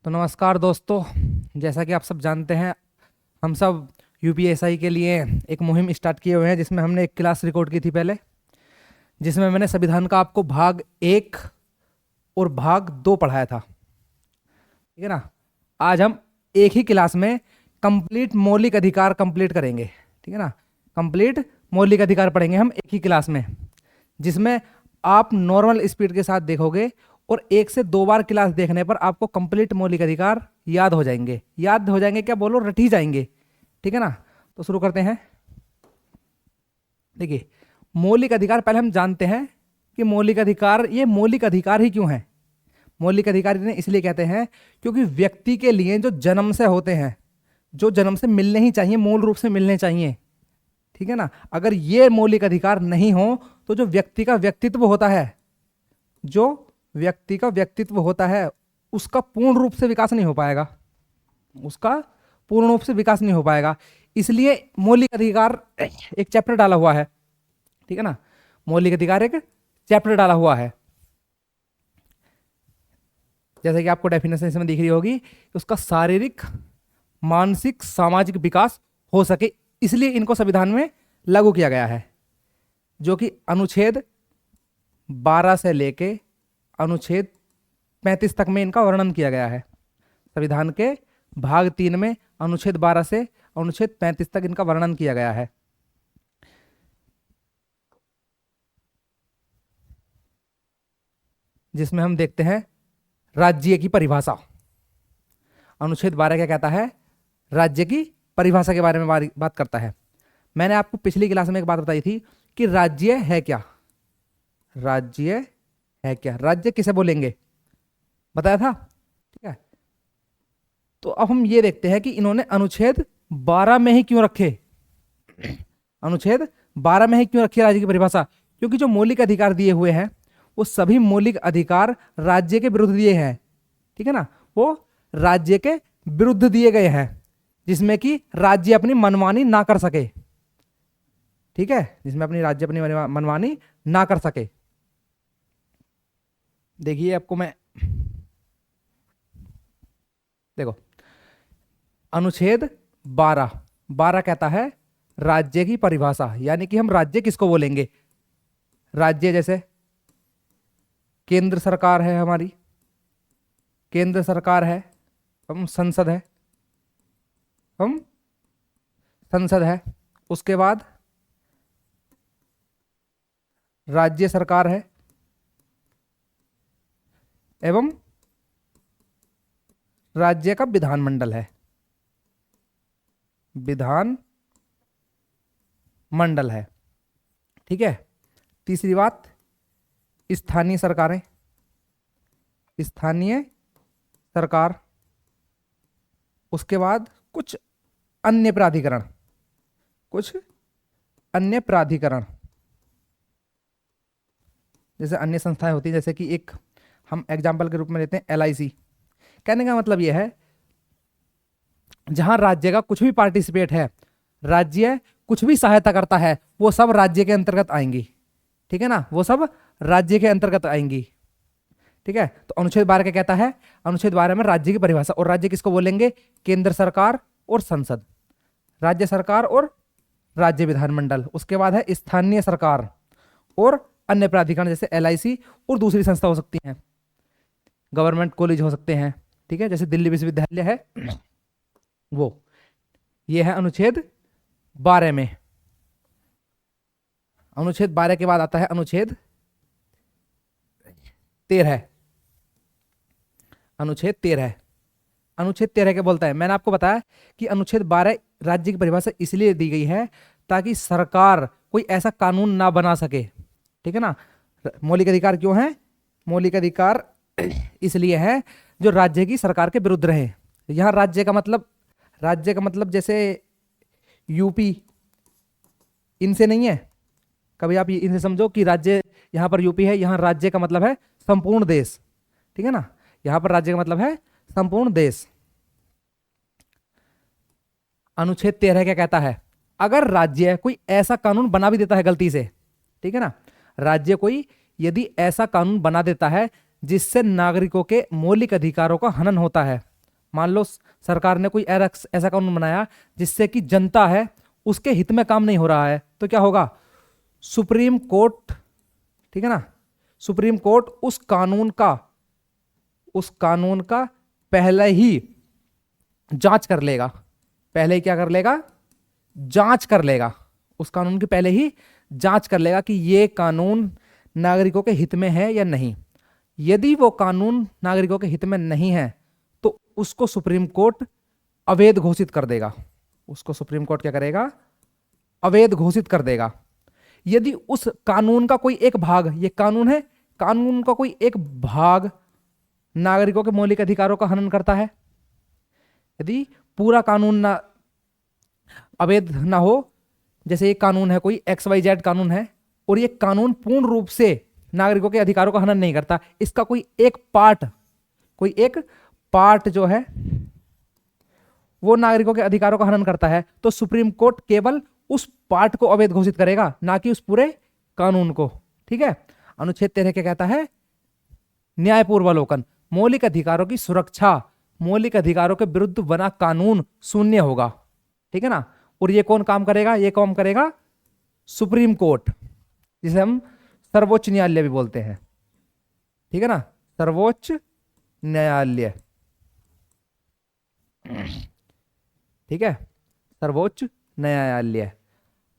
तो नमस्कार दोस्तों। जैसा कि आप सब जानते हैं, हम सब यूपीएसआई के लिए एक मुहिम स्टार्ट किए हुए हैं, जिसमें हमने एक क्लास रिकॉर्ड की थी पहले, जिसमें मैंने संविधान का आपको भाग 1 और भाग 2 पढ़ाया था। ठीक है ना। आज हम एक ही क्लास में कंप्लीट मौलिक अधिकार कंप्लीट करेंगे। ठीक है ना। कंप्लीट मौलिक अधिकार पढ़ेंगे हम एक ही क्लास में, जिसमें आप नॉर्मल स्पीड के साथ देखोगे और 1 से 2 बार क्लास देखने पर आपको कंप्लीट मौलिक अधिकार याद हो जाएंगे। याद हो जाएंगे क्या बोलो, रट ही जाएंगे। ठीक है ना। तो शुरू करते हैं। देखिए, मौलिक अधिकार पहले हम जानते हैं कि मौलिक अधिकार, ये मौलिक अधिकार ही क्यों है। मौलिक अधिकार इन्हें इसलिए कहते हैं क्योंकि व्यक्ति के लिए जो जन्म से होते हैं, जो जन्म से मिलने ही चाहिए, मूल रूप से मिलने चाहिए। ठीक है ना। अगर ये मौलिक अधिकार नहीं हो तो जो व्यक्ति का व्यक्तित्व होता है, जो व्यक्ति का व्यक्तित्व होता है, उसका पूर्ण रूप से विकास नहीं हो पाएगा। उसका पूर्ण रूप से विकास नहीं हो पाएगा। इसलिए मौलिक अधिकार एक चैप्टर डाला हुआ है। ठीक है ना। मौलिक अधिकार एक चैप्टर डाला हुआ है। जैसे कि आपको डेफिनेशन इसमें दिख रही होगी कि उसका शारीरिक, मानसिक, सामाजिक विकास हो सके, इसलिए इनको संविधान में लागू किया गया है। जो कि अनुच्छेद 12 से लेके अनुच्छेद 35 तक में इनका वर्णन किया गया है। संविधान के भाग 3 में अनुच्छेद 12 से अनुच्छेद 35 तक इनका वर्णन किया गया है। जिसमें हम देखते हैं राज्य की परिभाषा। अनुच्छेद 12 क्या कहता है? राज्य की परिभाषा के बारे में बात करता है। मैंने आपको पिछली क्लास में एक बात बताई थी कि राज्य है क्या। राज्य है क्या, राज्य किसे बोलेंगे, बताया था। ठीक है। तो अब हम ये देखते हैं कि इन्होंने अनुच्छेद 12 में ही क्यों रखे। अनुच्छेद 12 में ही क्यों रखी राज्य की परिभाषा? क्योंकि जो मौलिक अधिकार दिए हुए हैं वो सभी मौलिक अधिकार राज्य के विरुद्ध दिए हैं। ठीक है ना। वो राज्य के विरुद्ध दिए गए हैं, जिसमें कि राज्य अपनी मनमानी ना कर सके। ठीक है। जिसमें राज्य अपनी मनमानी ना कर सके। देखिए आपको मैं, देखो, अनुच्छेद 12 कहता है राज्य की परिभाषा, यानी कि हम राज्य किसको बोलेंगे। राज्य जैसे केंद्र सरकार है, हमारी केंद्र सरकार है, हम संसद है, हम संसद है। उसके बाद राज्य सरकार है एवं राज्य का विधानमंडल है, विधान मंडल है। ठीक है। तीसरी बात, स्थानीय सरकारें, स्थानीय सरकार। उसके बाद कुछ अन्य प्राधिकरण, कुछ अन्य प्राधिकरण, जैसे अन्य संस्थाएं होती हैं, जैसे कि एक हम एग्जाम्पल के रूप में लेते हैं एलआईसी। कहने का मतलब यह है, जहां राज्य का कुछ भी पार्टिसिपेट है, राज्य कुछ भी सहायता करता है, वो सब राज्य के अंतर्गत आएंगी। ठीक है ना। वो सब राज्य के अंतर्गत आएंगी। ठीक है। तो अनुच्छेद 12 क्या कहता है? अनुच्छेद 12 में राज्य की परिभाषा, और राज्य किसको बोलेंगे? केंद्र सरकार और संसद, राज्य सरकार और राज्य विधानमंडल। उसके बाद है स्थानीय सरकार और अन्य प्राधिकरण, जैसे एलआईसी और दूसरी संस्था हो सकती हैं, गवर्नमेंट कॉलेज हो सकते हैं। ठीक है। जैसे दिल्ली विश्वविद्यालय है वो। ये है अनुच्छेद 12 में। अनुच्छेद 12 के बाद आता है अनुच्छेद 13। अनुच्छेद 13, अनुच्छेद 13 क्या बोलता है? मैंने आपको बताया कि अनुच्छेद 12 राज्य की परिभाषा इसलिए दी गई है ताकि सरकार कोई ऐसा कानून ना बना सके। ठीक है ना। मौलिक अधिकार क्यों है? मौलिक अधिकार इसलिए है जो राज्य की सरकार के विरुद्ध रहे। यहां राज्य का मतलब जैसे यूपी, इनसे नहीं है। कभी आप इनसे समझो कि राज्य, यहां पर यूपी है, यहां राज्य का मतलब है संपूर्ण देश। ठीक है ना। यहां पर राज्य का मतलब है संपूर्ण देश। अनुच्छेद 13 क्या कहता है? अगर राज्य कोई ऐसा कानून बना भी देता है गलती से, ठीक है ना, राज्य कोई यदि ऐसा कानून बना देता है जिससे नागरिकों के मौलिक अधिकारों का हनन होता है, मान लो सरकार ने कोई ऐसा कानून बनाया जिससे कि जनता है उसके हित में काम नहीं हो रहा है, तो क्या होगा? सुप्रीम कोर्ट, ठीक है ना, सुप्रीम कोर्ट उस कानून का पहले ही जांच कर लेगा। पहले ही क्या कर लेगा? जांच कर लेगा। उस कानून की पहले ही जांच कर लेगा कि ये कानून नागरिकों के हित में है या नहीं। यदि वो कानून नागरिकों के हित में नहीं है तो उसको सुप्रीम कोर्ट अवैध घोषित कर देगा। उसको सुप्रीम कोर्ट क्या करेगा? अवैध घोषित कर देगा। यदि उस कानून का कोई एक भाग, ये कानून है, कानून का कोई एक भाग नागरिकों के मौलिक अधिकारों का हनन करता है, यदि पूरा कानून ना अवैध ना हो, जैसे ये कानून है, कोई XYZ कानून है और ये कानून पूर्ण रूप से नागरिकों के अधिकारों का हनन नहीं करता, इसका कोई एक पार्ट जो है वो नागरिकों के अधिकारों का हनन करता है, तो सुप्रीम कोर्ट केवल उस पार्ट को अवैध घोषित करेगा, ना कि उस पूरे कानून को। ठीक है। अनुच्छेद 13 क्या कहता है? न्यायपूर्वावलोकन, मौलिक अधिकारों की सुरक्षा, मौलिक अधिकारों के विरुद्ध बना कानून शून्य होगा। ठीक है ना। और ये कौन काम करेगा? ये काम करेगा सुप्रीम कोर्ट, जिसे हम सर्वोच्च न्यायालय भी बोलते हैं। ठीक है ना, सर्वोच्च न्यायालय। ठीक है, सर्वोच्च न्यायालय।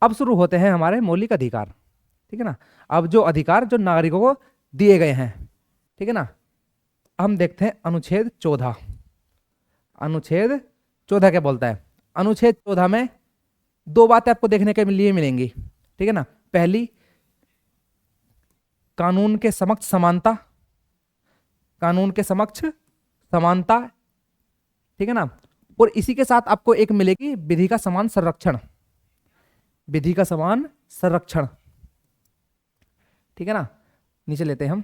अब शुरू होते हैं हमारे मौलिक अधिकार। ठीक है ना, अब जो अधिकार जो नागरिकों को दिए गए हैं, ठीक है ना, हम देखते हैं अनुच्छेद 14। अनुच्छेद 14 क्या बोलता है? अनुच्छेद 14 में दो बातें आपको देखने के लिए मिलेंगी। ठीक है ना, पहली, कानून के समक्ष समानता, कानून के समक्ष समानता। ठीक है ना, और इसी के साथ आपको एक मिलेगी विधि का समान संरक्षण, विधि का समान संरक्षण। ठीक है ना, नीचे लेते हैं हम।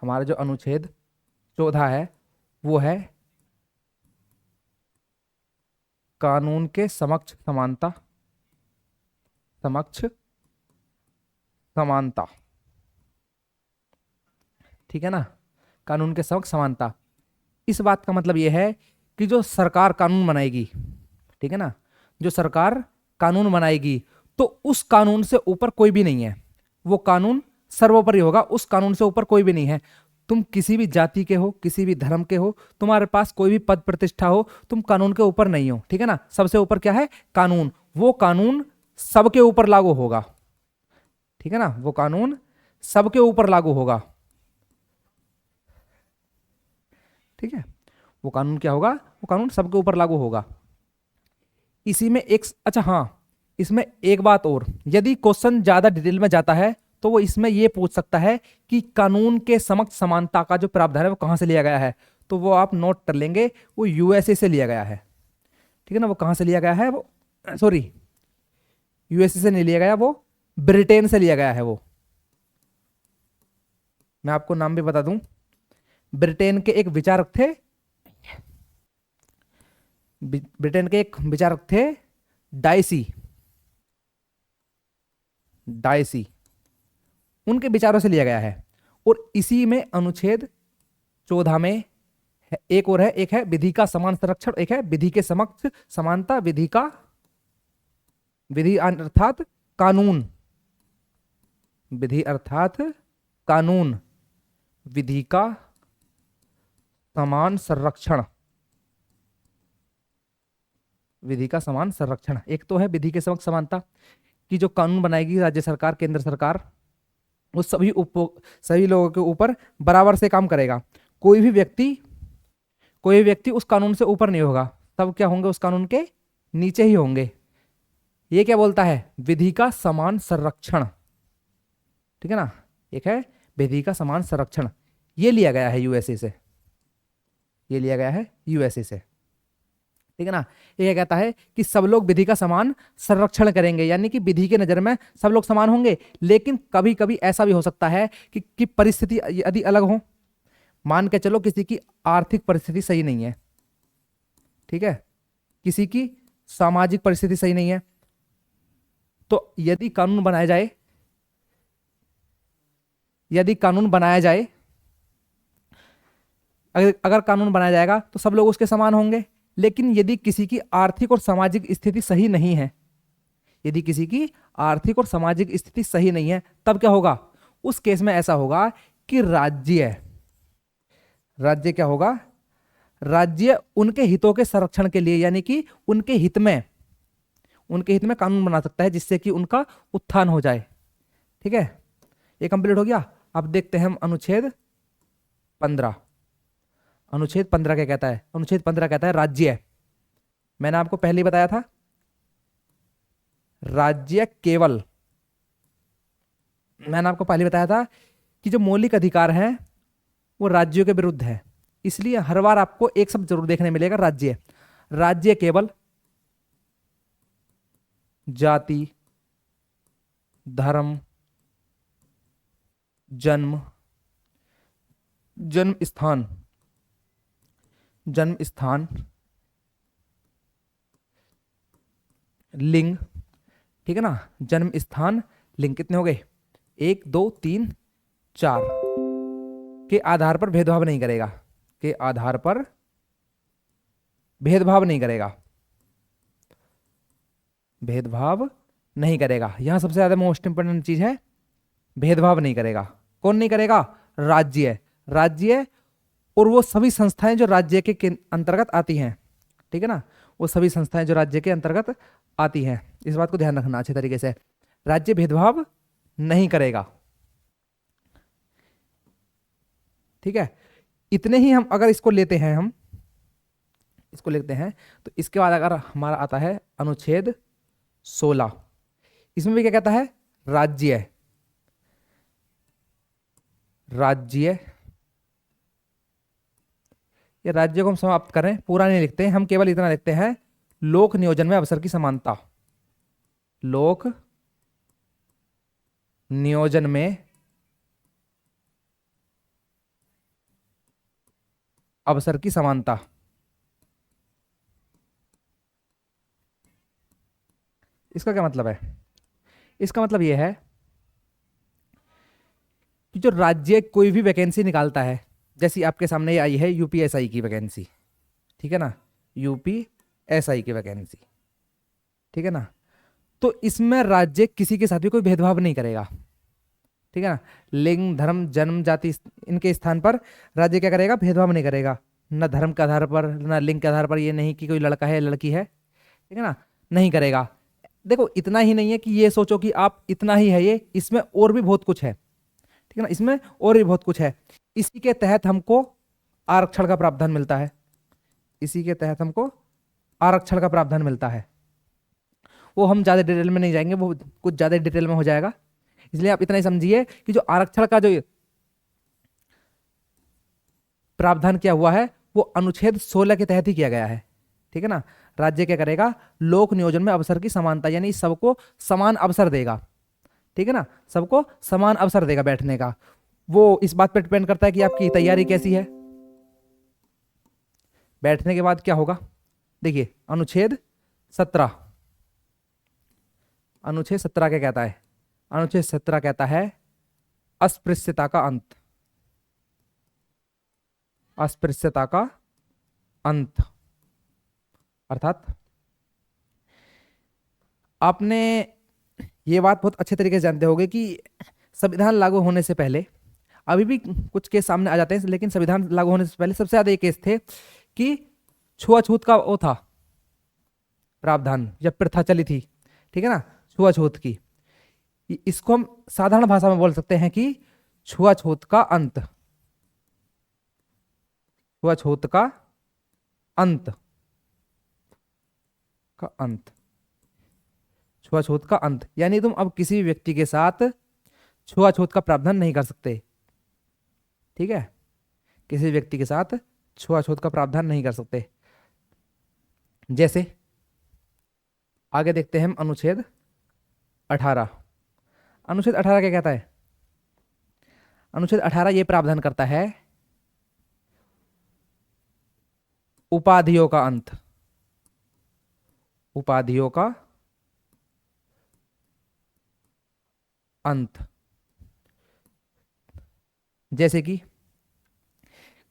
हमारा जो अनुच्छेद 14 है वो है कानून के समक्ष समानता, समक्ष समानता। ठीक है ना, कानून के समक्ष समानता। इस बात का मतलब यह है कि जो सरकार कानून बनाएगी, ठीक है ना, जो सरकार कानून बनाएगी तो उस कानून से ऊपर कोई भी नहीं है, वो कानून सर्वोपरि होगा, उस कानून से ऊपर कोई भी नहीं है। तुम किसी भी जाति के हो, किसी भी धर्म के हो, तुम्हारे पास कोई भी पद प्रतिष्ठा हो, तुम कानून के ऊपर नहीं हो। ठीक है ना, सबसे ऊपर क्या है? कानून। वो कानून सबके ऊपर लागू होगा। ठीक है ना, वो कानून सबके ऊपर लागू होगा। ठीक है, वो कानून क्या होगा? वो कानून सबके ऊपर लागू होगा। इसी में एक, अच्छा हाँ, इसमें एक बात और, यदि क्वेश्चन ज्यादा डिटेल में जाता है तो वो इसमें ये पूछ सकता है कि कानून के समक्ष समानता का जो प्रावधान है वो कहां से लिया गया है, तो वो आप नोट कर लेंगे, वो यूएसए से लिया गया है। ठीक है ना, वो कहां से लिया गया है? वो, सॉरी, यूएसए से नहीं लिया गया, वो ब्रिटेन से लिया गया है। वो मैं आपको नाम भी बता दूं, ब्रिटेन के एक विचारक थे, ब्रिटेन के एक विचारक थे डायसी, डायसी, उनके विचारों से लिया गया है। और इसी में अनुच्छेद 14 में एक और है, एक है विधि का समान संरक्षण, एक है विधि के समक्ष समानता, विधि अर्थात कानून, विधि अर्थात कानून, विधि का समान संरक्षण, विधि का समान संरक्षण। एक तो है विधि के समक्ष समानता, कि जो कानून बनाएगी राज्य सरकार, केंद्र सरकार, वो सभी लोगों के ऊपर बराबर से काम करेगा। कोई भी व्यक्ति उस कानून से ऊपर नहीं होगा, सब क्या होंगे? उस कानून के नीचे ही होंगे। ये क्या बोलता है? विधि का समान संरक्षण। ठीक है ना, एक है विधि का समान संरक्षण, ये लिया गया है यूएसए से, ये लिया गया है यूएसए से। ठीक है ना, ये कहता है कि सब लोग विधि का समान संरक्षण करेंगे, यानी कि विधि के नजर में सब लोग समान होंगे। लेकिन कभी कभी ऐसा भी हो सकता है कि परिस्थिति यदि अलग हो, मान के चलो किसी की आर्थिक परिस्थिति सही नहीं है, ठीक है, किसी की सामाजिक परिस्थिति सही नहीं है, तो यदि कानून बनाया जाए अगर अगर कानून बनाया जाएगा तो सब लोग उसके समान होंगे। लेकिन यदि किसी की आर्थिक और सामाजिक स्थिति सही नहीं है, यदि किसी की आर्थिक और सामाजिक स्थिति सही नहीं है, तब क्या होगा? उस केस में ऐसा होगा कि राज्य राज्य क्या होगा? राज्य उनके हितों के संरक्षण के लिए, यानी कि उनके हित में कानून बना सकता है जिससे कि उनका उत्थान हो जाए। ठीक है, ये कंप्लीट हो गया। अब देखते हैं हम अनुच्छेद 15। अनुच्छेद 15 क्या कहता है? अनुच्छेद 15 कहता है राज्य, मैंने आपको पहले ही बताया था, राज्य केवल, मैंने आपको पहले बताया था कि जो मौलिक अधिकार हैं वो राज्यों के विरुद्ध है। इसलिए हर बार आपको एक शब्द जरूर देखने मिलेगा, राज्य। राज्य केवल जाति, धर्म, जन्म, जन्म स्थान, जन्म स्थान, लिंग, ठीक है ना, जन्म स्थान, लिंग, कितने हो गए? 1 2 3 4 के आधार पर भेदभाव नहीं करेगा, के आधार पर भेदभाव नहीं करेगा, भेदभाव नहीं करेगा। यहां सबसे ज्यादा मोस्ट इंपोर्टेंट चीज है, भेदभाव नहीं करेगा। कौन नहीं करेगा? राज्य। राज्य और वो सभी संस्थाएं जो राज्य के अंतर्गत आती हैं, ठीक है ना, वो सभी संस्थाएं जो राज्य के अंतर्गत आती हैं, इस बात को ध्यान रखना अच्छे तरीके से। राज्य भेदभाव नहीं करेगा, ठीक है। इतने ही हम अगर इसको लेते हैं, हम इसको लेते हैं, तो इसके बाद अगर हमारा आता है अनुच्छेद 16, इसमें भी क्या कहता है? राज्य, राज्य, ये राज्य को हम समाप्त करें, पूरा नहीं लिखते हैं हम, केवल इतना लिखते हैं, लोक नियोजन में अवसर की समानता, लोक नियोजन में अवसर की समानता। इसका क्या मतलब है? इसका मतलब यह है कि जो राज्य कोई भी वैकेंसी निकालता है, जैसी आपके सामने ये आई है यूपीएसआई की वैकेंसी, ठीक है ना, यूपीएसआई की वैकेंसी, ठीक है ना, तो इसमें राज्य किसी के साथ भी कोई भेदभाव नहीं करेगा, ठीक है ना। लिंग, धर्म, जन्म, जाति, इनके स्थान पर राज्य क्या करेगा? भेदभाव नहीं करेगा, न धर्म के आधार पर, न लिंग के आधार पर, ये नहीं कि कोई लड़का है लड़की है, ठीक है ना, नहीं करेगा। देखो इतना ही नहीं है कि ये सोचो कि आप इतना ही है, ये इसमें और भी बहुत कुछ है, ठीक है ना, इसमें और भी बहुत कुछ है। इसी के तहत हमको आरक्षण का प्रावधान मिलता है, इसी के तहत हमको आरक्षण का प्रावधान मिलता है। वो हम ज़्यादा डिटेल में नहीं जाएंगे, वो कुछ ज़्यादा डिटेल में हो जाएगा, इसलिए आप इतना ही समझिए कि जो आरक्षण का जो प्रावधान किया हुआ है वो अनुच्छेद 16 के तहत ही किया गया है, ठीक है ना। राज्य क्या करेगा? लोक नियोजन में अवसर की समानता, यानी सबको समान अवसर देगा, ठीक है ना, सबको समान अवसर देगा बैठने का। वो इस बात पर डिपेंड करता है कि आपकी तैयारी कैसी है। बैठने के बाद क्या होगा? देखिए अनुच्छेद 17, अनुच्छेद 17 क्या कहता है? अनुच्छेद 17 कहता है अस्पृश्यता का अंत, अस्पृश्यता का अंत, अर्थात आपने ये बात बहुत अच्छे तरीके से जानते होंगे कि संविधान लागू होने से पहले, अभी भी कुछ केस सामने आ जाते हैं, लेकिन संविधान लागू होने से पहले सबसे ज्यादा ये केस थे कि छुआछूत का वो था प्रावधान, जब प्रथा चली थी, ठीक है ना, छुआछूत की। इसको हम साधारण भाषा में बोल सकते हैं कि छुआछूत का अंत, छुआछूत का अंत, का अंत, छुआछूत का अंत, यानी तुम अब किसी भी व्यक्ति के साथ छुआछूत का प्रावधान नहीं कर सकते, ठीक है, किसी व्यक्ति के साथ छुआछूत का प्रावधान नहीं कर सकते। जैसे आगे देखते हैं हम अनुच्छेद 18। अनुच्छेद 18 क्या कहता है? अनुच्छेद 18 ये प्रावधान करता है उपाधियों का अंत, उपाधियों का अंत। जैसे कि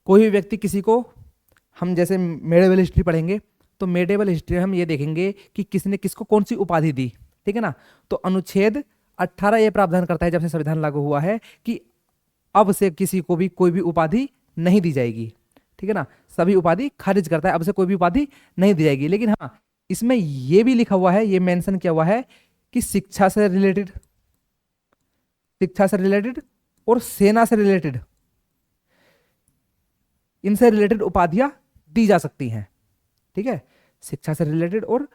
कोई भी व्यक्ति किसी को, हम जैसे मेडिवल हिस्ट्री पढ़ेंगे तो मेडिवल हिस्ट्री में हम ये देखेंगे कि किसने किसको कौन सी उपाधि दी, ठीक है ना। तो अनुच्छेद 18 ये प्रावधान करता है, जब से संविधान लागू हुआ है, कि अब से किसी को भी कोई भी उपाधि नहीं दी जाएगी, ठीक है ना। सभी उपाधि खारिज करता है, अब से कोई भी उपाधि नहीं दी जाएगी। लेकिन हाँ, इसमें यह भी लिखा हुआ है, ये मेंशन किया हुआ है कि शिक्षा से रिलेटेड और सेना से रिलेटेड, इनसे रिलेटेड उपाधियां दी जा सकती हैं, ठीक है। शिक्षा से रिलेटेड और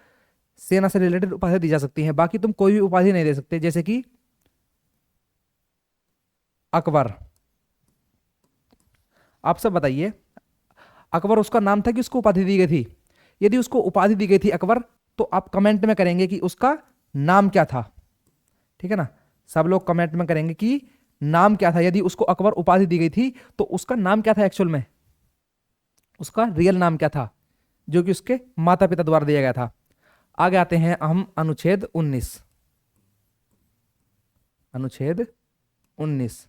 सेना से रिलेटेड उपाधियां दी जा सकती हैं, बाकी तुम कोई भी उपाधि नहीं दे सकते। जैसे कि अकबर, आप सब बताइए, अकबर उसका नाम था कि उसको उपाधि दी गई थी? यदि उसको उपाधि दी गई थी अकबर, तो आप कमेंट में करेंगे कि उसका नाम क्या था, ठीक है ना। सब लोग कमेंट में करेंगे कि नाम क्या था। यदि उसको अकबर उपाधि दी गई थी तो उसका नाम क्या था एक्चुअल में, उसका रियल नाम क्या था, जो कि उसके माता पिता द्वारा दिया गया था। आगे आते हैं हम अनुच्छेद 19। अनुच्छेद 19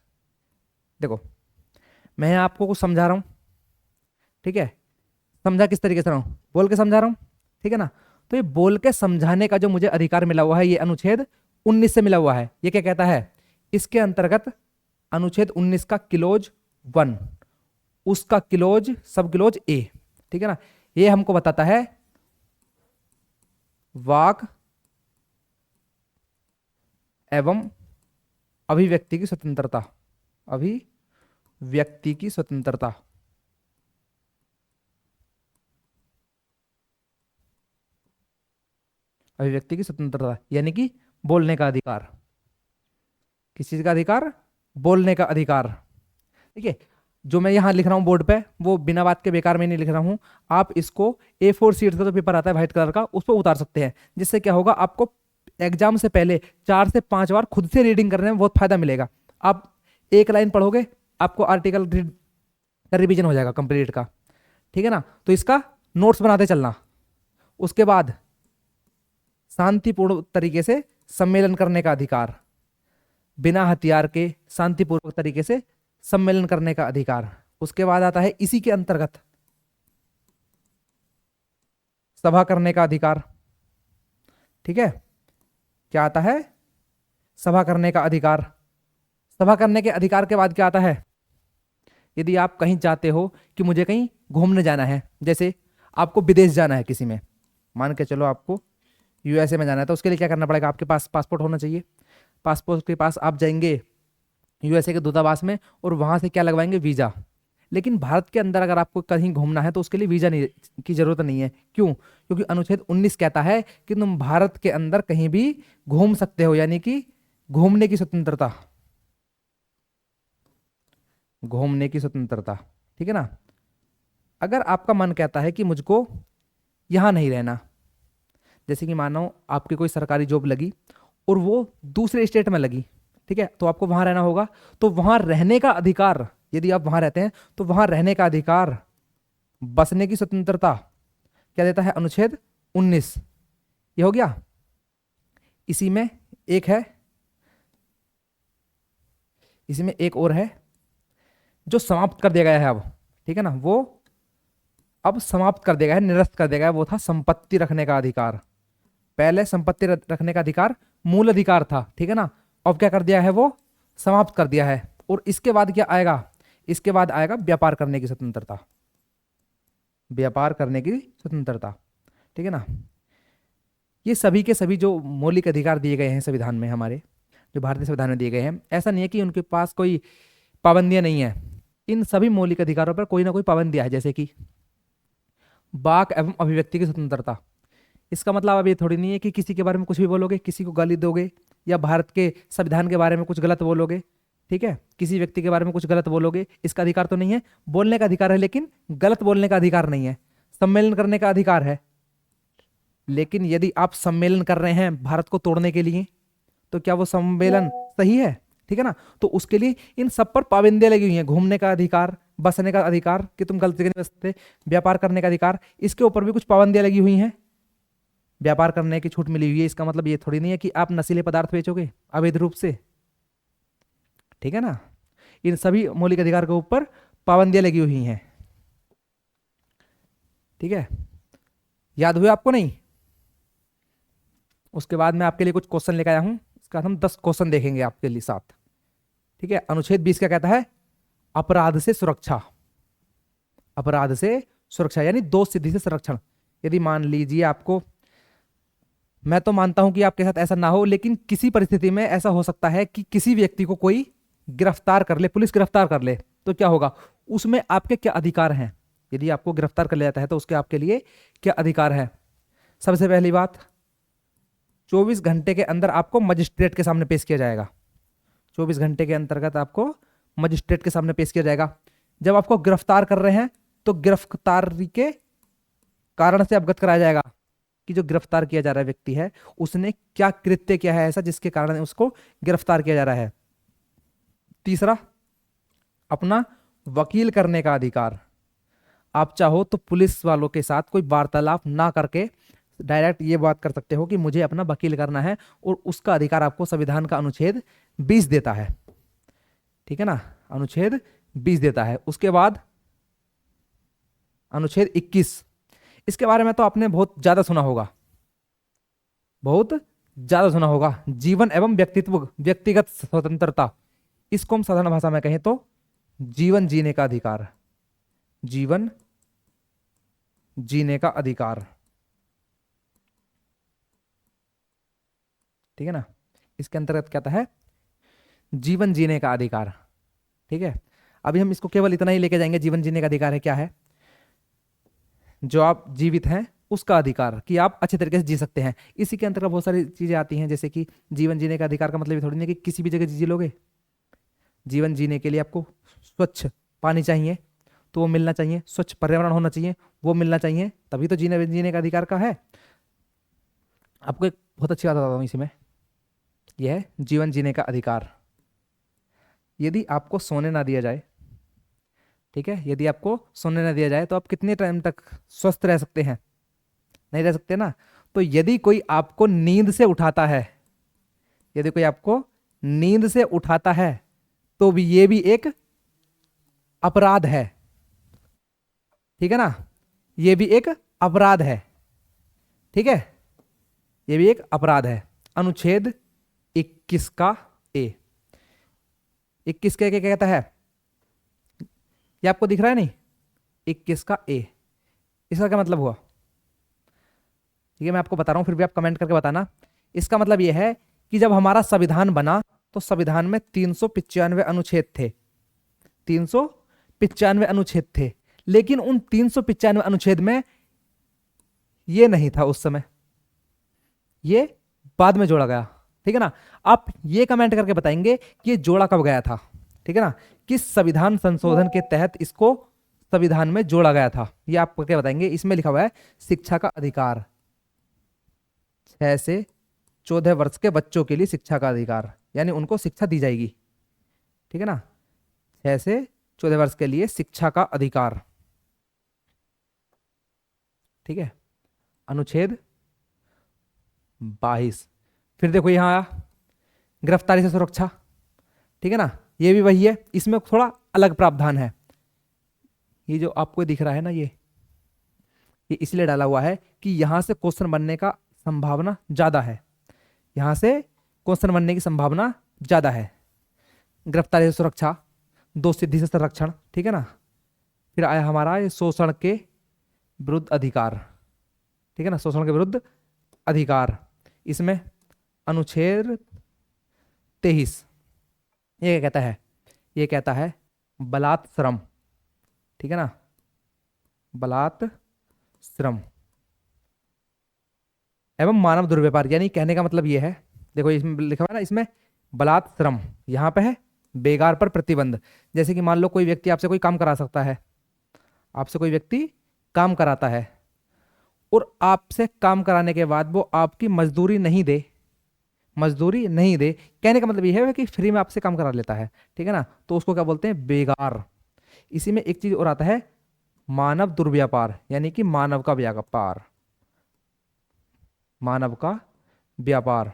देखो, मैं आपको कुछ समझा रहा हूं, ठीक है। समझा किस तरीके से रहा हूं? बोल के समझा रहा हूं, ठीक है ना। तो ये बोल के समझाने का जो मुझे अधिकार मिला हुआ है, ये अनुच्छेद 19 से मिला हुआ है। ये क्या कहता है? इसके अंतर्गत अनुच्छेद 19 का क्लोज 1, उसका क्लोज सब क्लोज ए, ठीक है ना, ये हमको बताता है वाक एवं अभिव्यक्ति की स्वतंत्रता, अभिव्यक्ति की स्वतंत्रता, अभिव्यक्ति की स्वतंत्रता यानी कि बोलने का अधिकार। किस चीज का अधिकार? बोलने का अधिकार, ठीक है। जो मैं यहां लिख रहा हूं बोर्ड पे, वो बिना बात के बेकार में नहीं लिख रहा हूं। आप इसको A4 शीट का जो पेपर आता है व्हाइट कलर का, उस पर उतार सकते हैं। जिससे क्या होगा, आपको एग्जाम से पहले 4 से 5 बार खुद से रीडिंग करने में बहुत फायदा मिलेगा। आप एक लाइन पढ़ोगे, आपको आर्टिकल का रिवीजन हो जाएगा कंप्लीट का, ठीक है ना। तो इसका नोट्स बनाते चलना। उसके बाद शांतिपूर्ण तरीके से सम्मेलन करने का अधिकार, बिना हथियार के शांतिपूर्वक तरीके से सम्मेलन करने का अधिकार। उसके बाद आता है इसी के अंतर्गत सभा करने का अधिकार, ठीक है। क्या आता है? सभा करने का अधिकार। सभा करने के अधिकार के बाद क्या आता है? यदि आप कहीं चाहते हो कि मुझे कहीं घूमने जाना है, जैसे आपको विदेश जाना है किसी में, मान के चलो आपको USA में जाना है, तो उसके लिए क्या करना पड़ेगा? आपके पास पासपोर्ट होना चाहिए। पासपोर्ट के पास आप जाएंगे USA के दूतावास में और वहां से क्या लगवाएंगे? वीजा। लेकिन भारत के अंदर अगर आपको कहीं घूमना है तो उसके लिए वीजा नहीं की जरूरत नहीं है। क्यों? क्योंकि अनुच्छेद 19 कहता है कि तुम भारत के अंदर कहीं भी घूम सकते हो, यानी कि घूमने की स्वतंत्रता, घूमने की स्वतंत्रता, ठीक है ना। अगर आपका मन कहता है कि मुझको यहां नहीं रहना, जैसे कि मानो आपकी कोई सरकारी जॉब लगी और वो दूसरे स्टेट में लगी, ठीक है, तो आपको वहां रहना होगा। तो वहां रहने का अधिकार, यदि आप वहां रहते हैं तो वहां रहने का अधिकार, बसने की स्वतंत्रता क्या देता है? अनुच्छेद 19। ये हो गया। इसी में एक है, इसी में एक और है जो समाप्त कर दिया गया है अब, ठीक है ना। वो अब समाप्त कर दिया गया है, निरस्त कर दिया गया है। वो था संपत्ति रखने का अधिकार। पहले संपत्ति रखने का अधिकार मूल अधिकार था, ठीक है ना। अब क्या कर दिया है? वो समाप्त कर दिया है। और इसके बाद क्या आएगा? इसके बाद आएगा व्यापार करने की स्वतंत्रता, व्यापार करने की स्वतंत्रता, ठीक है ना। ये सभी के सभी जो मौलिक अधिकार दिए गए हैं संविधान में, हमारे जो भारतीय संविधान में दिए गए हैं, ऐसा नहीं है कि उनके पास कोई पाबंदियां नहीं है। इन सभी मौलिक अधिकारों पर कोई ना कोई पाबंदियां है। जैसे कि वाक एवं अभिव्यक्ति की स्वतंत्रता। इसका मतलब अब ये थोड़ी नहीं है कि किसी के बारे में कुछ भी बोलोगे, किसी को गाली दोगे, या भारत के संविधान के बारे में कुछ गलत बोलोगे, ठीक है, किसी व्यक्ति के बारे में कुछ गलत बोलोगे, इसका अधिकार तो नहीं है। बोलने का अधिकार है, लेकिन गलत बोलने का अधिकार नहीं है। सम्मेलन करने का अधिकार है, लेकिन यदि आप सम्मेलन कर रहे हैं भारत को तोड़ने के लिए, तो क्या वो सम्मेलन सही है? ठीक है ना। तो उसके लिए इन सब पर पाबंदियां लगी हुई हैं। घूमने का अधिकार, बसने का अधिकार कि तुम गलत जगह नहीं बस सकते, व्यापार करने का अधिकार, इसके ऊपर भी कुछ पाबंदियां लगी हुई हैं। व्यापार करने की छूट मिली हुई है, इसका मतलब ये थोड़ी नहीं है कि आप नशीले पदार्थ बेचोगे अवैध रूप से, ठीक है ना। इन सभी मौलिक अधिकार के ऊपर पाबंदियां लगी हुई हैं, ठीक है, याद हुए आपको? नहीं। उसके बाद मैं आपके लिए कुछ क्वेश्चन लेकर आया हूं, इसका हम 10 क्वेश्चन देखेंगे आपके लिए साथ। ठीक है, अनुच्छेद 20 क्या कहता है? अपराध से सुरक्षा। अपराध से सुरक्षा यानी दोष सिद्धि से संरक्षण। यदि मान लीजिए आपको, मैं तो मानता हूं कि आपके साथ ऐसा ना हो, लेकिन किसी परिस्थिति में ऐसा हो सकता है कि किसी व्यक्ति को कोई गिरफ्तार कर ले, पुलिस गिरफ्तार कर ले, तो क्या होगा? उसमें आपके क्या अधिकार हैं? यदि आपको गिरफ्तार कर लिया जाता है तो उसके आपके लिए क्या अधिकार है? सबसे पहली बात, 24 घंटे के अंदर आपको मजिस्ट्रेट के सामने पेश किया जाएगा। 24 घंटे के अंतर्गत आपको मजिस्ट्रेट के सामने पेश किया जाएगा। जब आपको गिरफ्तार कर रहे हैं तो गिरफ्तारी के कारण से अवगत कराया जाएगा कि जो गिरफ्तार किया जा रहा व्यक्ति है उसने क्या कृत्य किया है ऐसा जिसके कारण उसको गिरफ्तार किया जा रहा है। तीसरा, अपना वकील करने का अधिकार। आप चाहो तो पुलिस वालों के साथ कोई वार्तालाप ना करके डायरेक्ट ये बात कर सकते हो कि मुझे अपना वकील करना है, और उसका अधिकार आपको संविधान का अनुच्छेद 20 देता है। ठीक है ना, अनुच्छेद 20 देता है। उसके बाद अनुच्छेद 21, इसके बारे में तो आपने बहुत ज्यादा सुना होगा, बहुत ज्यादा सुना होगा। जीवन एवं व्यक्तिगत स्वतंत्रता। इसको हम साधारण भाषा में कहें तो जीवन जीने का अधिकार। जीवन जीने का अधिकार। ठीक है ना, इसके अंतर्गत क्या आता है? जीवन जीने का अधिकार। ठीक है, अभी हम इसको केवल इतना ही लेके जाएंगे, जीवन जीने का अधिकार है क्या है? जो आप जीवित हैं उसका अधिकार, कि आप अच्छे तरीके से जी सकते हैं। इसी के अंतर्गत बहुत सारी चीजें आती हैं, जैसे कि जीवन जीने का अधिकार का मतलब ये थोड़ी नहीं कि किसी भी जगह जी लोगे। जीवन जीने के लिए आपको स्वच्छ पानी चाहिए तो वो मिलना चाहिए, स्वच्छ पर्यावरण होना चाहिए, वो मिलना चाहिए, तभी तो जीने का अधिकार का है। आपको एक बहुत अच्छी बात बताता हूँ इसी में, यह है जीवन जीने का अधिकार। यदि आपको सोने ना दिया जाए, ठीक है, यदि आपको सोने ना दिया जाए तो आप कितने टाइम तक स्वस्थ रह सकते हैं? नहीं रह सकते ना। तो यदि कोई आपको नींद से उठाता है, यदि कोई आपको नींद से उठाता है तो भी ये भी एक अपराध है। ठीक है ना, ये भी एक अपराध है। ठीक है, ये भी एक अपराध है। अनुच्छेद 21 का ए। 21 का क्या कहता है? ये आपको दिख रहा है नहीं? 21 का ए, इसका क्या मतलब हुआ? ठीक है, मैं आपको बता रहा हूं, फिर भी आप कमेंट करके बताना। इसका मतलब यह है कि जब हमारा संविधान बना तो संविधान में 395 अनुच्छेद थे। 395 अनुच्छेद थे, लेकिन उन 395 अनुच्छेद में ये नहीं था उस समय, ये बाद में जोड़ा गया। ठीक है ना, आप ये कमेंट करके बताएंगे कि ये जोड़ा कब गया था। ठीक है ना, किस संविधान संशोधन के तहत इसको संविधान में जोड़ा गया था, ये आप क्या बताएंगे। इसमें लिखा हुआ है शिक्षा का अधिकार, 6 से 14 वर्ष के बच्चों के लिए शिक्षा का अधिकार, यानी उनको शिक्षा दी जाएगी। ठीक है ना, 6 से 14 वर्ष के लिए शिक्षा का अधिकार। ठीक है, अनुच्छेद 22, फिर देखो यहां आया गिरफ्तारी से सुरक्षा। ठीक है ना, ये भी वही है, इसमें थोड़ा अलग प्रावधान है। ये जो आपको दिख रहा है ना, ये इसलिए डाला हुआ है कि यहां से क्वेश्चन बनने का संभावना ज्यादा है, यहां से क्वेश्चन बनने की संभावना ज्यादा है। गिरफ्तारी से सुरक्षा, दोष सिद्धि से संरक्षण। ठीक है ना, फिर आया हमारा ये शोषण के विरुद्ध अधिकार। ठीक है ना, शोषण के विरुद्ध अधिकार। इसमें अनुच्छेद 23 ये क्या कहता है? ये कहता है बलात् श्रम। ठीक है ना, बलात् श्रम एवं मानव दुर्व्यवहार, यानी कहने का मतलब ये है, देखो इसमें लिखा हुआ है ना, इसमें बलात् श्रम, यहां पे है बेगार पर प्रतिबंध। जैसे कि मान लो कोई व्यक्ति आपसे कोई काम करा सकता है, आपसे कोई व्यक्ति काम कराता है और आपसे काम कराने के बाद वो आपकी मजदूरी नहीं दे, मजदूरी नहीं दे, कहने का मतलब यह है कि फ्री में आपसे काम करा लेता है। ठीक है ना, तो उसको क्या बोलते हैं? बेगार। इसी में एक चीज और आता है मानव दुर्व्यापार, यानी कि मानव का व्यापार, मानव का व्यापार,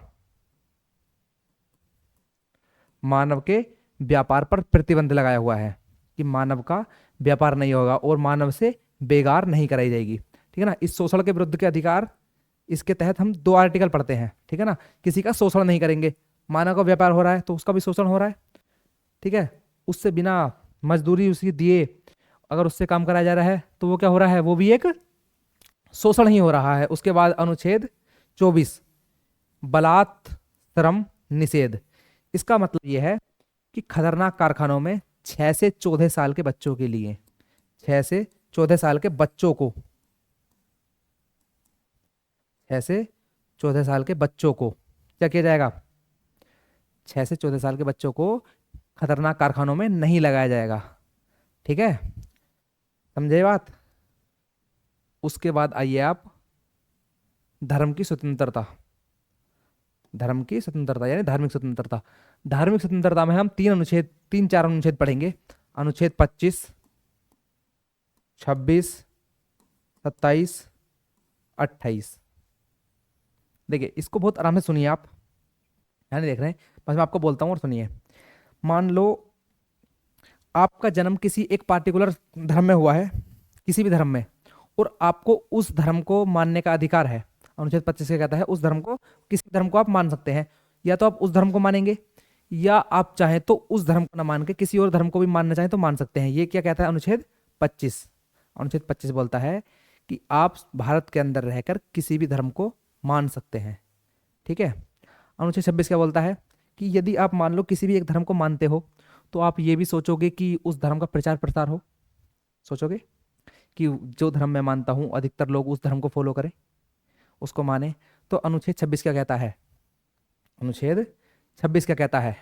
मानव के व्यापार पर प्रतिबंध लगाया हुआ है कि मानव का व्यापार नहीं होगा और मानव से बेगार नहीं कराई जाएगी। ठीक है ना। इस शोषण के विरुद्ध के अधिकार, इसके तहत हम 2 आर्टिकल पढ़ते हैं, ठीक है ना। किसी का शोषण नहीं करेंगे, मानव का व्यापार हो रहा है तो उसका भी शोषण हो रहा है, ठीक है। उससे बिना मजदूरी उसी दिए अगर उससे काम कराया जा रहा है तो वो क्या हो रहा है, वो भी एक शोषण ही हो रहा है। उसके बाद अनुच्छेद 24 बलात् श्रम निषेध। इसका मतलब यह है कि खतरनाक कारखानों में 6 से 14 साल के बच्चों के लिए, 6 से 14 साल के बच्चों को, 6 से 14 साल के बच्चों को क्या किया जाएगा, 6 से 14 साल के बच्चों को खतरनाक कारखानों में नहीं लगाया जाएगा, ठीक है, समझे बात। उसके बाद आइए आप धर्म की स्वतंत्रता, धर्म की स्वतंत्रता यानी धार्मिक स्वतंत्रता। धार्मिक स्वतंत्रता में हम 3 4 अनुच्छेद पढ़ेंगे। अनुच्छेद 25, 26, 27, 28। देखिए इसको बहुत आराम से सुनिए, आप यानी देख रहे हैं, बस मैं आपको बोलता हूँ और सुनिए। मान लो आपका जन्म किसी एक पार्टिकुलर धर्म में हुआ है, किसी भी धर्म में, और आपको उस धर्म को मानने का अधिकार है। अनुच्छेद 25 क्या कहता है, उस धर्म को, किसी धर्म को आप मान सकते हैं, या तो आप उस धर्म को मानेंगे या आप चाहें तो उस धर्म को ना मान के किसी और धर्म को भी मानना चाहें तो मान सकते हैं। ये क्या कहता है अनुच्छेद 25। अनुच्छेद 25 बोलता है कि आप भारत के अंदर रहकर किसी भी धर्म को मान सकते हैं, ठीक है। अनुच्छेद 26 क्या बोलता है कि यदि आप मान लो किसी भी एक धर्म को मानते हो तो आप ये भी सोचोगे कि उस धर्म का प्रचार प्रसार हो, सोचोगे कि जो धर्म मैं मानता हूं अधिकतर लोग उस धर्म को फॉलो करें, उसको माने। तो अनुच्छेद 26 क्या कहता है, अनुच्छेद 26 क्या कहता है,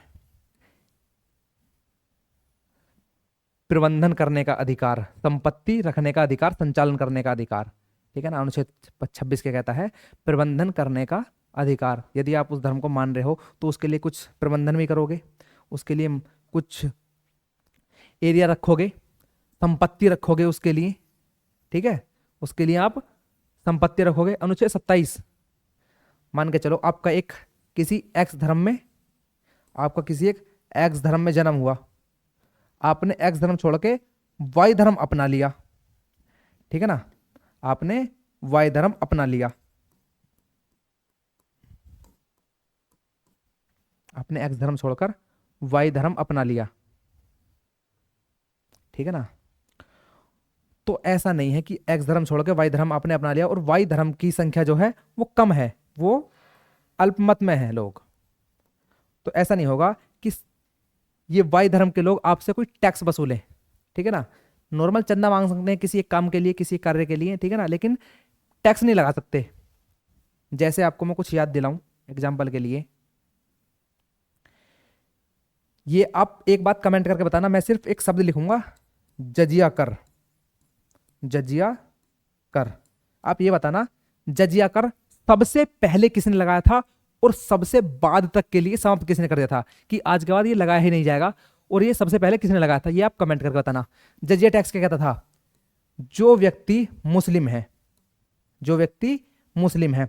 प्रबंधन करने का अधिकार, संपत्ति रखने का अधिकार, संचालन करने का अधिकार, ठीक है ना। अनुच्छेद 26 क्या कहता है, प्रबंधन करने का अधिकार। यदि आप उस धर्म को मान रहे हो तो उसके लिए कुछ प्रबंधन भी करोगे, उसके लिए कुछ एरिया रखोगे, संपत्ति रखोगे उसके लिए, ठीक है, उसके लिए आप संपत्ति रखोगे। अनुच्छेद 27 मान के चलो आपका एक किसी एक्स धर्म में, आपका किसी एक एक्स धर्म में जन्म हुआ, आपने एक्स धर्म छोड़ के वाई धर्म अपना लिया, ठीक है ना, आपने वाई धर्म अपना लिया, आपने एक्स धर्म छोड़कर वाई धर्म अपना लिया, ठीक है ना। तो ऐसा नहीं है कि एक्स धर्म छोड़ के वाई धर्म आपने अपना लिया और वाई धर्म की संख्या जो है वो कम है, वो अल्पमत में है लोग, तो ऐसा नहीं होगा कि ये वाई धर्म के लोग आपसे कोई टैक्स वसूलें, ठीक है ना। नॉर्मल चंदा मांग सकते हैं किसी एक काम के लिए, किसी कार्य के लिए, ठीक है ना, लेकिन टैक्स नहीं लगा सकते। जैसे आपको मैं कुछ याद दिलाऊं एग्जाम्पल के लिए, ये आप एक बात कमेंट करके बताना, मैं सिर्फ एक शब्द लिखूंगा, जजिया कर, जजिया कर। आप ये बताना जजिया कर सबसे पहले किसने लगाया था और सबसे बाद तक के लिए समाप्त किसने कर दिया था, कि आज के बाद ये लगाया ही नहीं जाएगा, और ये सबसे पहले किसने लगाया था, ये आप कमेंट करके बताना। जजिया टैक्स क्या कहता था, जो व्यक्ति मुस्लिम है, जो व्यक्ति मुस्लिम है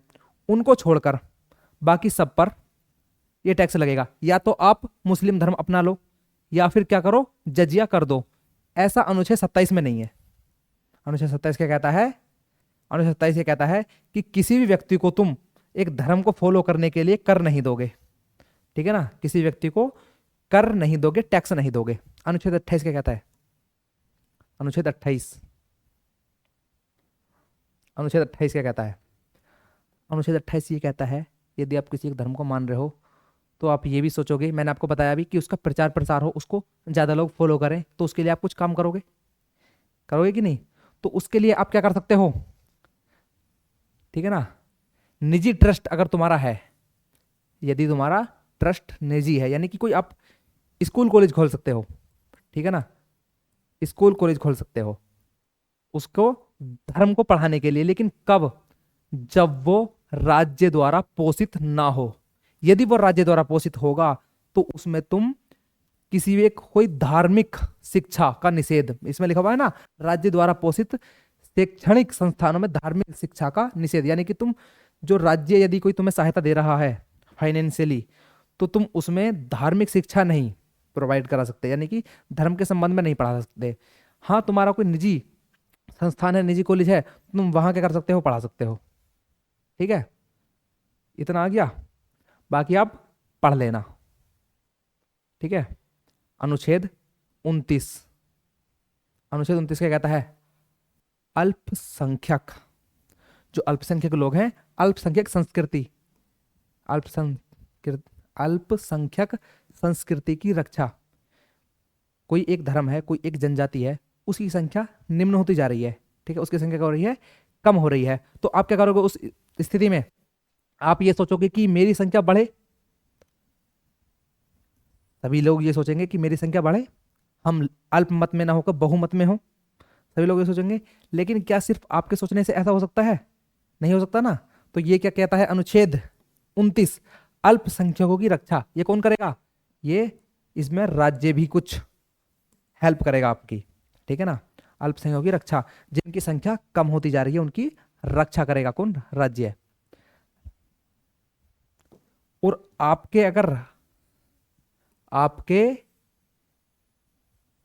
उनको छोड़कर बाकी सब पर ये टैक्स लगेगा। या तो आप मुस्लिम धर्म अपना लो या फिर क्या करो, जजिया कर दो। ऐसा अनुच्छेद 27 में नहीं है। अनुच्छेद 27 क्या कहता है, अनुच्छेद 27 ये कहता है कि किसी भी व्यक्ति को तुम एक धर्म को फॉलो करने के लिए कर नहीं दोगे, ठीक है ना, किसी व्यक्ति को कर नहीं दोगे, टैक्स नहीं दोगे। अनुच्छेद 28 क्या कहता है, अनुच्छेद 28, अनुच्छेद 28 क्या कहता है, अनुच्छेद 28 ये कहता है यदि आप किसी एक धर्म को मान रहे हो तो आप ये भी सोचोगे, मैंने आपको बताया भी, कि उसका प्रचार प्रसार हो, उसको ज़्यादा लोग फॉलो करें, तो उसके लिए आप कुछ काम करोगे, करोगे कि नहीं। तो उसके लिए आप क्या कर सकते हो, ठीक है ना, निजी ट्रस्ट अगर तुम्हारा है, यदि तुम्हारा ट्रस्ट निजी है, यानी कि कोई आप स्कूल कॉलेज खोल सकते हो, ठीक है ना, स्कूल कॉलेज खोल सकते हो उसको धर्म को पढ़ाने के लिए, लेकिन कब, जब वो राज्य द्वारा पोषित ना हो। यदि वो राज्य द्वारा पोषित होगा तो उसमें तुम किसी भी एक कोई धार्मिक शिक्षा का निषेध, इसमें लिखा हुआ है ना, राज्य द्वारा पोषित शैक्षणिक संस्थानों में धार्मिक शिक्षा का निषेध, यानी कि तुम जो राज्य यदि कोई तुम्हें सहायता दे रहा है फाइनेंशियली, तो तुम उसमें धार्मिक शिक्षा नहीं प्रोवाइड करा सकते, यानी कि धर्म के संबंध में नहीं पढ़ा सकते। हाँ, तुम्हारा कोई निजी संस्थान है, निजी कॉलेज है, तुम वहां क्या कर सकते हो, पढ़ा सकते हो। ठीक है, इतना आ गया, बाकी आप पढ़ लेना। ठीक है, अनुच्छेद 29, अनुच्छेद 29 क्या कहता है? अल्पसंख्यक, जो अल्पसंख्यक लोग हैं, अल्पसंख्यक संस्कृति, अल्पसंख्यक अल्पसंख्यक संस्कृति की रक्षा। कोई एक धर्म है, कोई एक जनजाति है, उसकी संख्या निम्न होती जा रही है, ठीक है, उसकी संख्या क्या हो रही है, कम हो रही है, तो आप क्या करोगे उस स्थिति में? आप ये सोचोगे कि मेरी संख्या बढ़े, सभी लोग ये सोचेंगे कि मेरी संख्या बढ़े, हम अल्पमत में ना होकर बहुमत में हो, सभी लोग ये सोचेंगे। लेकिन क्या सिर्फ आपके सोचने से ऐसा हो सकता है? नहीं हो सकता ना। तो ये क्या कहता है अनुच्छेद 29, अल्पसंख्यकों की रक्षा। ये कौन करेगा? ये इसमें राज्य भी कुछ हेल्प करेगा आपकी, ठीक है ना। अल्पसंख्यकों की रक्षा, जिनकी संख्या कम होती जा रही है उनकी रक्षा करेगा कौन? राज्य। और आपके अगर आपके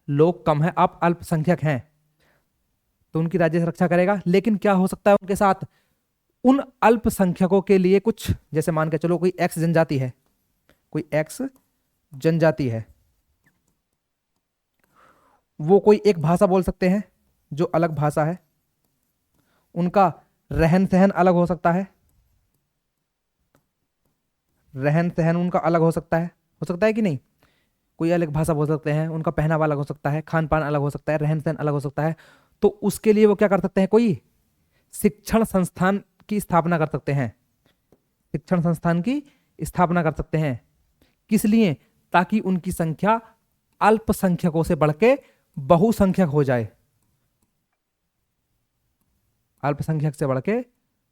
लोग कम हैं, आप अल्पसंख्यक हैं, तो उनकी राज्य से रक्षा करेगा। लेकिन क्या हो सकता है उनके साथ? उन अल्पसंख्यकों के लिए कुछ, जैसे मान के चलो कोई एक्स जनजाति है, कोई एक्स जनजाति है, वो कोई एक भाषा बोल सकते हैं जो अलग भाषा है, उनका रहन सहन अलग हो सकता है, रहन सहन उनका अलग हो सकता है कि नहीं? कोई अलग भाषा बोल सकते हैं, उनका पहनावा अलग हो सकता है, खान पान अलग हो सकता है, रहन सहन अलग हो सकता है। तो उसके लिए वो क्या कर सकते हैं? कोई शिक्षण संस्थान की स्थापना कर सकते हैं, शिक्षण संस्थान की स्थापना कर सकते हैं। किस लिए? ताकि उनकी संख्या अल्पसंख्यकों से बढ़ के बहुसंख्यक हो जाए, अल्पसंख्यक से बढ़ के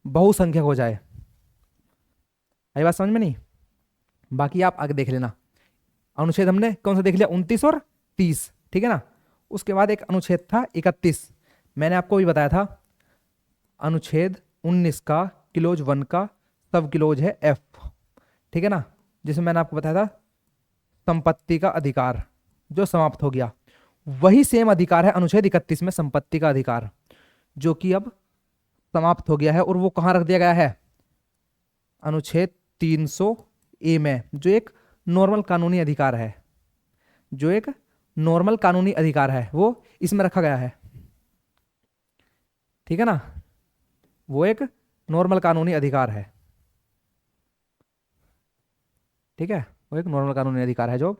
बहुसंख्यक हो जाए। आई बात समझ में नहीं? बाकी आप आगे देख लेना। अनुच्छेद हमने कौन सा देख लिया? 29 और 30, ठीक है ना। उसके बाद एक अनुच्छेद था 31, मैंने आपको भी बताया था। अनुच्छेद 19 का क्लोज 1 का सब क्लोज है F, ठीक है ना, जिसमें मैंने आपको बताया था संपत्ति का अधिकार जो समाप्त हो गया। वही सेम अधिकार है अनुच्छेद 31 में, संपत्ति का अधिकार, जो कि अब समाप्त हो गया है। और वो कहां रख दिया गया है? अनुच्छेद 300A में, जो एक नॉर्मल कानूनी अधिकार है, जो एक नॉर्मल कानूनी अधिकार है, वो इसमें रखा गया है, ठीक है ना। वो एक नॉर्मल कानूनी अधिकार है, ठीक है, वो एक नॉर्मल कानूनी अधिकार है जो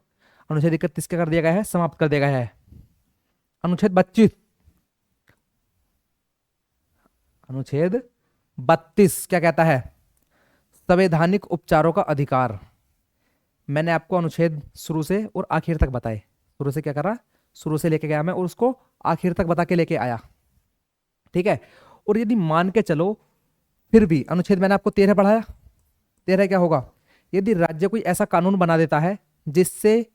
अनुच्छेद 31 का कर दिया गया है, समाप्त कर दिया गया है। अनुच्छेद 32, अनुच्छेद 32 क्या कहता है? संवैधानिक उपचारों का अधिकार। मैंने आपको अनुच्छेद शुरू से और आखिर तक बताए, शुरू से क्या करा, शुरू से लेके गया मैं और उसको आखिर तक बता के लेके आया, ठीक है। और यदि मान के चलो फिर भी अनुच्छेद मैंने आपको 13 पढ़ाया, 13 क्या होगा? यदि राज्य कोई ऐसा कानून बना देता है जिससे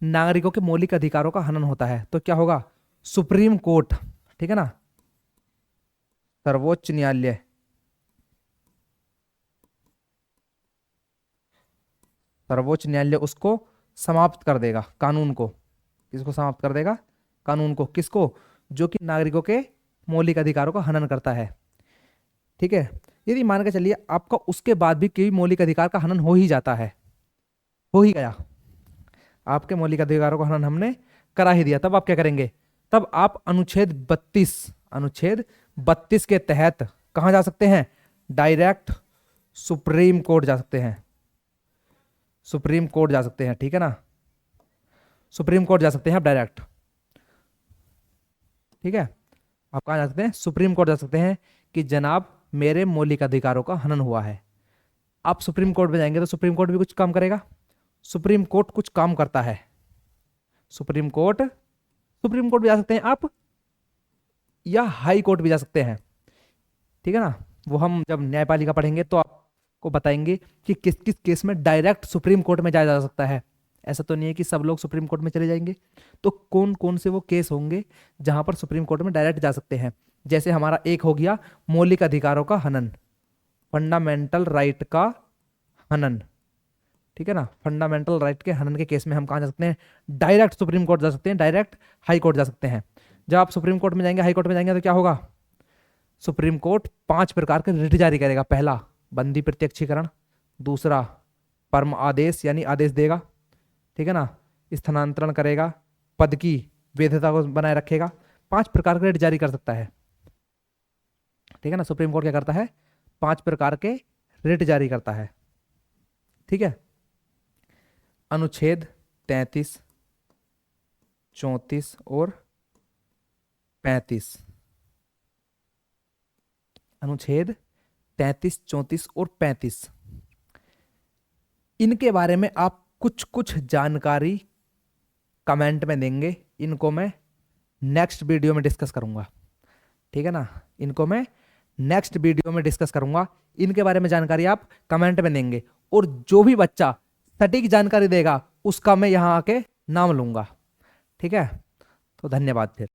नागरिकों के मौलिक अधिकारों का हनन होता है, तो क्या होगा? सुप्रीम कोर्ट, ठीक है ना, सर्वोच्च न्यायालय, सर्वोच्च न्यायालय उसको समाप्त कर देगा, कानून को। किसको समाप्त कर देगा? कानून को। किसको? जो कि नागरिकों के मौलिक अधिकारों का हनन करता है, ठीक है। यदि मान के चलिए आपका उसके बाद भी कोई मौलिक अधिकार का हनन हो ही जाता है, हो ही गया, आपके मौलिक अधिकारों का हनन हमने करा ही दिया, तब आप क्या करेंगे? तब आप अनुच्छेद 32 के तहत कहां जा सकते हैं? डायरेक्ट सुप्रीम कोर्ट जा सकते हैं, सुप्रीम कोर्ट जा सकते हैं, ठीक है ना, सुप्रीम कोर्ट जा सकते हैं आप डायरेक्ट, ठीक है। आप कहां जा सकते हैं? सुप्रीम कोर्ट जा सकते हैं कि जनाब मेरे मौलिक अधिकारों का हनन हुआ है। आप सुप्रीम कोर्ट में जाएंगे तो सुप्रीम कोर्ट भी कुछ काम करेगा, सुप्रीम कोर्ट कुछ काम करता है, सुप्रीम कोर्ट भी जा सकते हैं आप, या हाई कोर्ट भी जा सकते हैं, ठीक है ना। वो हम जब न्यायपालिका पढ़ेंगे तो आपको बताएंगे कि किस किस केस में डायरेक्ट सुप्रीम कोर्ट में जाया जा सकता है। ऐसा तो नहीं है कि सब लोग सुप्रीम कोर्ट में चले जाएंगे, तो कौन कौन से वो केस होंगे जहां पर सुप्रीम कोर्ट में डायरेक्ट जा सकते हैं। जैसे हमारा एक हो गया मौलिक अधिकारों का हनन, फंडामेंटल राइट का हनन, ठीक है ना, फंडामेंटल राइट के हनन के केस में हम कहां जा सकते हैं? डायरेक्ट सुप्रीम कोर्ट जा सकते हैं, डायरेक्ट हाई कोर्ट जा सकते हैं। जब आप सुप्रीम कोर्ट में जाएंगे, हाई कोर्ट में जाएंगे तो क्या होगा? सुप्रीम कोर्ट 5 प्रकार के रिट जारी करेगा। पहला, बंदी प्रत्यक्षीकरण। दूसरा, परम आदेश यानी आदेश देगा, ठीक है ना। स्थानांतरण करेगा, पद की वैधता को बनाए रखेगा। 5 प्रकार के रिट जारी कर सकता है, ठीक है ना। सुप्रीम कोर्ट क्या करता है? 5 प्रकार के रिट जारी करता है, ठीक है। अनुच्छेद 33, 34 और 35। अनुच्छेद 33, 34 और 35, इनके बारे में आप कुछ कुछ जानकारी कमेंट में देंगे। इनको मैं नेक्स्ट वीडियो में डिस्कस करूंगा, ठीक है ना। इनको मैं नेक्स्ट वीडियो में डिस्कस करूंगा। इनके बारे में जानकारी आप कमेंट में देंगे, और जो भी बच्चा सटीक जानकारी देगा उसका मैं यहां आके नाम लूंगा, ठीक है। तो धन्यवाद फिर।